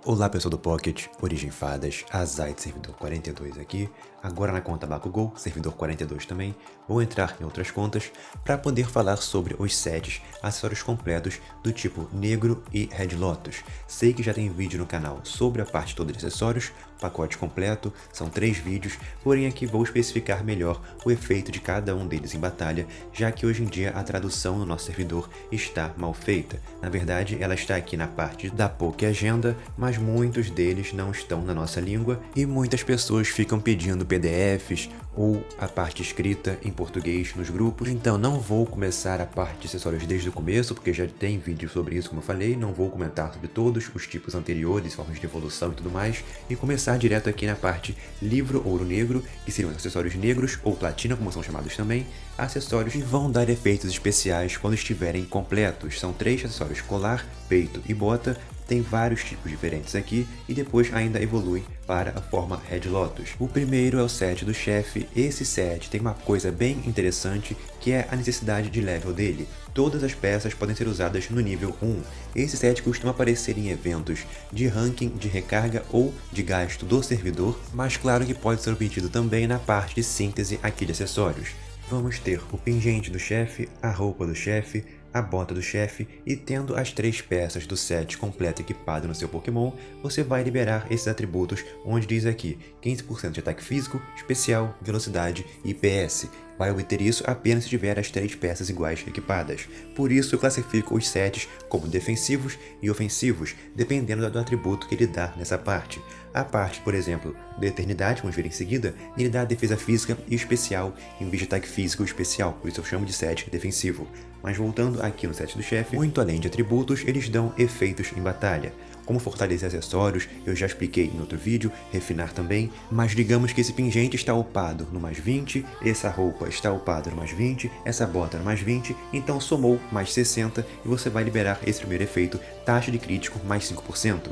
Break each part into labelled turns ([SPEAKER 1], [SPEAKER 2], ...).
[SPEAKER 1] Olá pessoal do Pocket, Origem Fadas, Azite servidor 42 aqui, agora na conta Bakugou, servidor 42 também, vou entrar em outras contas para poder falar sobre os sets, acessórios completos do tipo Negro e Red Lotus. Sei que já tem vídeo no canal sobre a parte toda de acessórios, pacote completo, são 3 vídeos, porém aqui vou especificar melhor o efeito de cada um deles em batalha, já que hoje em dia a tradução no nosso servidor está mal feita. Na verdade, ela está aqui na parte da Poké Agenda, mas muitos deles não estão na nossa língua e muitas pessoas ficam pedindo PDFs ou a parte escrita em português nos grupos. Então não vou começar a parte de acessórios desde o começo, porque já tem vídeo sobre isso, como eu falei, não vou comentar sobre todos os tipos anteriores, formas de evolução e tudo mais, e começar direto aqui na parte livro ouro negro, que seriam os acessórios negros ou platina, como são chamados também, acessórios que vão dar efeitos especiais quando estiverem completos. São 3 acessórios: colar, peito e bota. Tem vários tipos diferentes aqui e depois ainda evolui para a forma Red Lotus. O primeiro é o set do chefe. Esse set tem uma coisa bem interessante, que é a necessidade de level dele. Todas as peças podem ser usadas no nível 1. Esse set costuma aparecer em eventos de ranking, de recarga ou de gasto do servidor, mas claro que pode ser obtido também na parte de síntese aqui de acessórios. Vamos ter o pingente do chefe, a roupa do chefe, a bota do chefe, e tendo as 3 peças do set completo equipado no seu Pokémon, você vai liberar esses atributos onde diz aqui 15% de ataque físico, especial, velocidade e IPS. Vai obter isso apenas se tiver as 3 peças iguais equipadas. Por isso eu classifico os sets como defensivos e ofensivos, dependendo do atributo que ele dá nessa parte. A parte, por exemplo, da Eternidade, vamos ver em seguida, ele dá defesa física e especial em vez de ataque físico especial, por isso eu chamo de set defensivo. Mas voltando aqui no set do chefe, muito além de atributos, eles dão efeitos em batalha. Como fortalecer acessórios, eu já expliquei em outro vídeo, refinar também, mas digamos que esse pingente está upado no mais 20, essa roupa está upada no mais 20, essa bota no mais 20, então somou mais 60 e você vai liberar esse primeiro efeito, taxa de crítico mais 5%.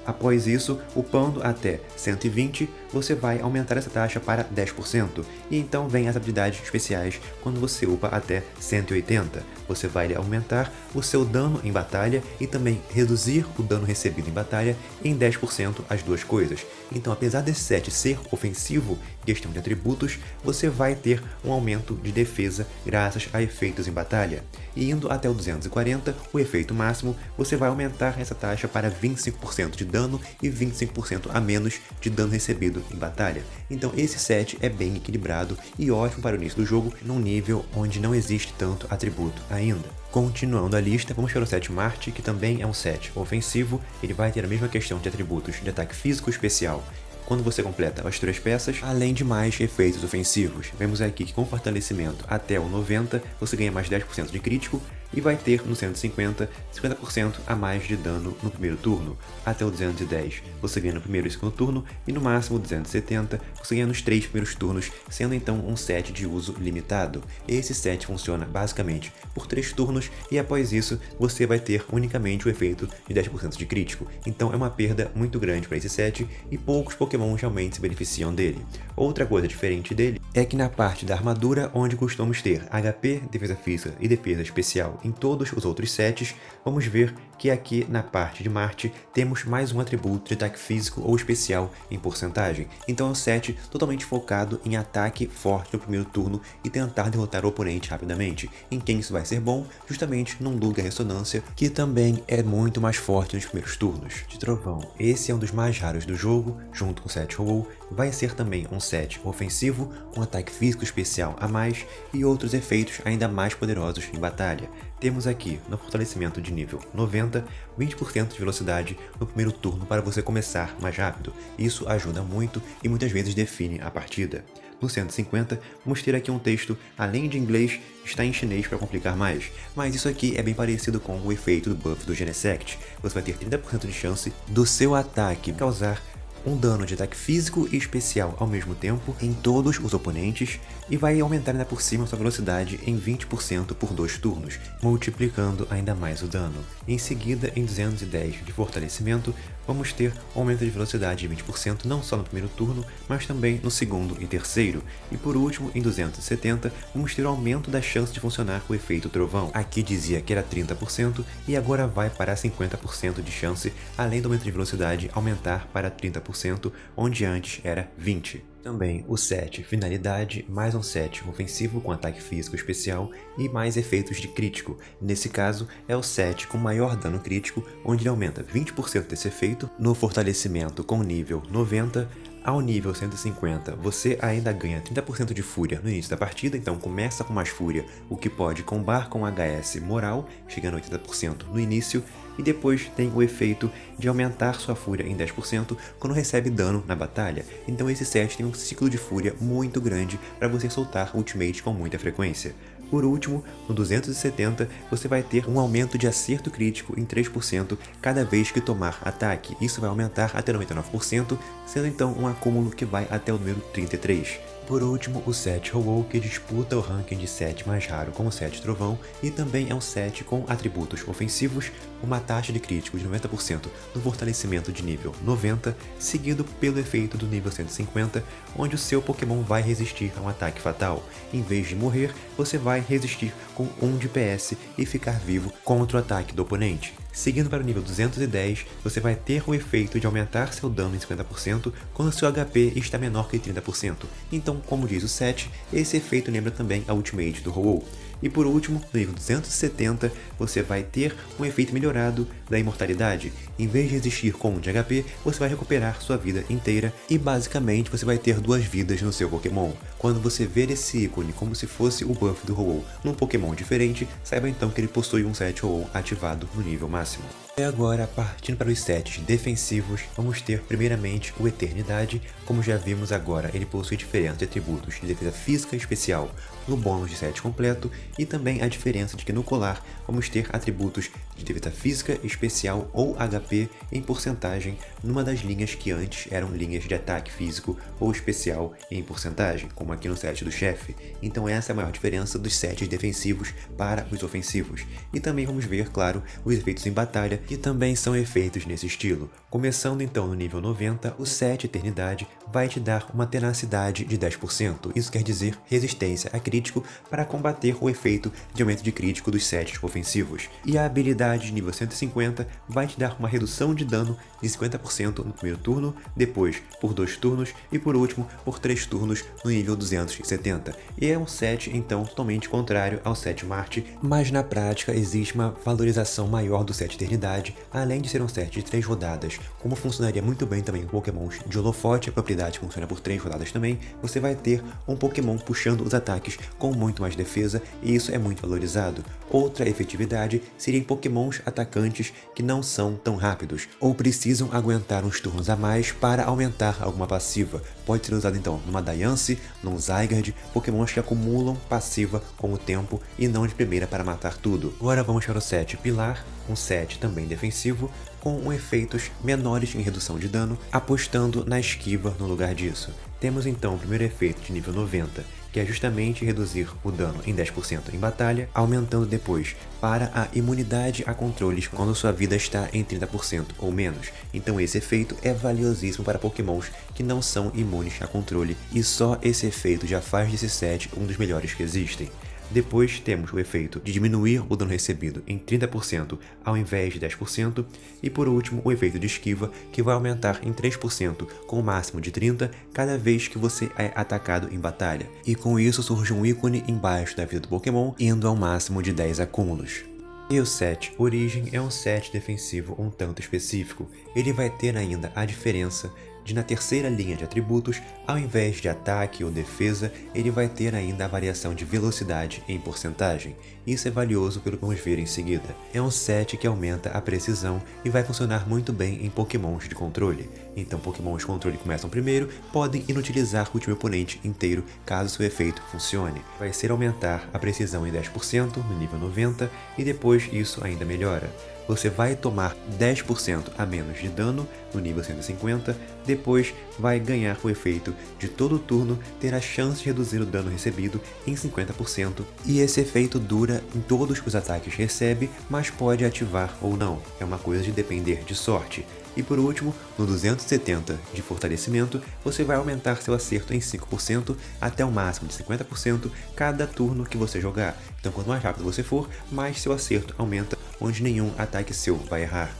[SPEAKER 1] Após isso, upando até 120, você vai aumentar essa taxa para 10%, e então vem as habilidades especiais quando você upa até 180. Você vai aumentar o seu dano em batalha e também reduzir o dano recebido em batalha em 10% as duas coisas. Então, apesar desse set ser ofensivo em questão de atributos, você vai ter um aumento de defesa graças a efeitos em batalha. E indo até o 240, o efeito máximo, você vai aumentar essa taxa para 25% de dano e 25% a menos de dano recebido em batalha. Então esse set é bem equilibrado e ótimo para o início do jogo, num nível onde não existe tanto atributo ainda. Continuando a lista, vamos para o set Marte, que também é um set ofensivo. Ele vai ter a mesma questão de atributos de ataque físico especial quando você completa as 3 peças, além de mais efeitos ofensivos. Vemos aqui que com fortalecimento até o 90, você ganha mais 10% de crítico e vai ter no 150, 50% a mais de dano no primeiro turno. Até o 210, você ganha no primeiro e segundo turno, e no máximo 270, você ganha nos 3 primeiros turnos, sendo então um set de uso limitado. Esse set funciona basicamente por 3 turnos, e após isso você vai ter unicamente o efeito de 10% de crítico. Então é uma perda muito grande para esse set, e poucos Pokémon realmente se beneficiam dele. Outra coisa diferente dele é que na parte da armadura, onde costumamos ter HP, defesa física e defesa especial em todos os outros sets, vamos ver que aqui na parte de Marte temos mais um atributo de ataque físico ou especial em porcentagem. Então é um set totalmente focado em ataque forte no primeiro turno e tentar derrotar o oponente rapidamente. Em quem isso vai ser bom? Justamente num Lugia Ressonância, que também é muito mais forte nos primeiros turnos. De Trovão, esse é um dos mais raros do jogo, junto com o set Ho-Oh, vai ser também um set ofensivo, com ataque físico especial a mais e outros efeitos ainda mais poderosos em batalha. Temos aqui, no fortalecimento de nível 90, 20% de velocidade no primeiro turno para você começar mais rápido. Isso ajuda muito e muitas vezes define a partida. No 150, vamos ter aqui um texto, além de inglês, está em chinês para complicar mais, mas isso aqui é bem parecido com o efeito do buff do Genesect. Você vai ter 30% de chance do seu ataque causar um dano de ataque físico e especial ao mesmo tempo em todos os oponentes e vai aumentar ainda por cima sua velocidade em 20% por 2 turnos, multiplicando ainda mais o dano. Em seguida, em 210 de fortalecimento, vamos ter um aumento de velocidade de 20% não só no primeiro turno, mas também no segundo e terceiro. E por último, em 270, vamos ter o aumento da chance de funcionar o efeito trovão. Aqui dizia que era 30% e agora vai para 50% de chance, além do aumento de velocidade aumentar para 30%, onde antes era 20%. Também o set finalidade, mais um set ofensivo com ataque físico especial e mais efeitos de crítico. Nesse caso é o set com maior dano crítico, onde ele aumenta 20% desse efeito no fortalecimento com nível 90. Ao nível 150, você ainda ganha 30% de fúria no início da partida, então começa com mais fúria, o que pode combar com HS moral, chegando a 80% no início, e depois tem o efeito de aumentar sua fúria em 10% quando recebe dano na batalha. Então esse set tem um ciclo de fúria muito grande para você soltar ultimate com muita frequência. Por último, no 270, você vai ter um aumento de acerto crítico em 3% cada vez que tomar ataque. Isso vai aumentar até 99%, sendo então um acúmulo que vai até o número 33. Por último, o set Ho-Oh, que disputa o ranking de set mais raro com o set Trovão e também é um set com atributos ofensivos, uma taxa de crítico de 90% no fortalecimento de nível 90, seguido pelo efeito do nível 150, onde o seu Pokémon vai resistir a um ataque fatal. Em vez de morrer, você vai resistir com 1 de PS e ficar vivo contra o ataque do oponente. Seguindo para o nível 210, você vai ter o efeito de aumentar seu dano em 50% quando seu HP está menor que 30%. Então, como diz o set, esse efeito lembra também a Ultimate do Ho-Oh. E por último, no nível 270, você vai ter um efeito melhorado da imortalidade. Em vez de resistir com 1 de HP, você vai recuperar sua vida inteira e basicamente você vai ter 2 vidas no seu Pokémon. Quando você ver esse ícone como se fosse o buff do Ho-Oh num Pokémon diferente, saiba então que ele possui um set Ho-Oh ativado no nível máximo. E agora, partindo para os sets defensivos, vamos ter primeiramente o Eternidade. Como já vimos agora, ele possui diferentes atributos de defesa física especial no bônus de set completo e também a diferença de que no colar vamos ter atributos de defesa física especial ou HP em porcentagem numa das linhas que antes eram linhas de ataque físico ou especial em porcentagem, como aqui no set do chefe. Então essa é a maior diferença dos sets defensivos para os ofensivos. E também vamos ver, claro, os efeitos em batalha, que também são efeitos nesse estilo. Começando então no nível 90, o set Eternidade vai te dar uma tenacidade de 10%, isso quer dizer resistência a crítico para combater o efeito de aumento de crítico dos sets ofensivos. E a habilidade de nível 150 vai te dar uma redução de dano de 50% no primeiro turno, depois por 2 turnos e por último por 3 turnos no nível 270. E é um set então totalmente contrário ao set Marte, mas na prática existe uma valorização maior do set Eternidade, além de ser um set de 3 rodadas, como funcionaria muito bem também com Pokémons de holofote, a propriedade funciona por 3 rodadas também, você vai ter um Pokémon puxando os ataques com muito mais defesa e isso é muito valorizado. Outra efetividade seria em Pokémons atacantes que não são tão rápidos, ou precisam aguentar uns turnos a mais para aumentar alguma passiva. Pode ser usado então numa Diancie, num Zygarde, Pokémons que acumulam passiva com o tempo e não de primeira para matar tudo. Agora vamos para o set Pilar, um set também defensivo, com efeitos menores em redução de dano, apostando na esquiva no lugar disso. Temos então o primeiro efeito de nível 90, que é justamente reduzir o dano em 10% em batalha, aumentando depois para a imunidade a controles quando sua vida está em 30% ou menos. Então esse efeito é valiosíssimo para Pokémons que não são imunes a controle, e só esse efeito já faz desse set um dos melhores que existem. Depois temos o efeito de diminuir o dano recebido em 30% ao invés de 10%, e por último o efeito de esquiva, que vai aumentar em 3% com o máximo de 30% cada vez que você é atacado em batalha. E com isso surge um ícone embaixo da vida do Pokémon, indo ao máximo de 10 acúmulos. E o set Origem é um set defensivo um tanto específico. Ele vai ter ainda a diferença de na terceira linha de atributos, ao invés de ataque ou defesa, ele vai ter ainda a variação de velocidade em porcentagem. Isso é valioso pelo que vamos ver em seguida. É um set que aumenta a precisão e vai funcionar muito bem em Pokémons de controle. Então Pokémons de controle que começam primeiro podem inutilizar o time oponente inteiro caso seu efeito funcione. Vai ser aumentar a precisão em 10% no nível 90 e depois isso ainda melhora. Você vai tomar 10% a menos de dano no nível 150, depois vai ganhar o efeito de todo turno ter a chance de reduzir o dano recebido em 50%, e esse efeito dura em todos os ataques que recebe, mas pode ativar ou não, é uma coisa de depender de sorte. E por último, no 270 de fortalecimento, você vai aumentar seu acerto em 5% até o máximo de 50% cada turno que você jogar. Então quanto mais rápido você for, mais seu acerto aumenta, onde nenhum ataque seu vai errar.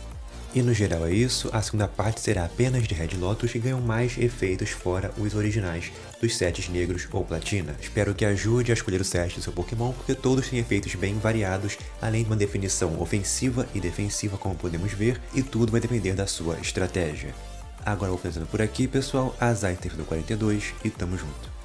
[SPEAKER 1] E no geral é isso, a segunda parte será apenas de Red Lotus e ganham mais efeitos fora os originais dos sets negros ou platina. Espero que ajude a escolher o set do seu Pokémon, porque todos têm efeitos bem variados, além de uma definição ofensiva e defensiva, como podemos ver, e tudo vai depender da sua estratégia. Agora eu vou fazendo por aqui, pessoal, a Zai Servidor 42 e tamo junto.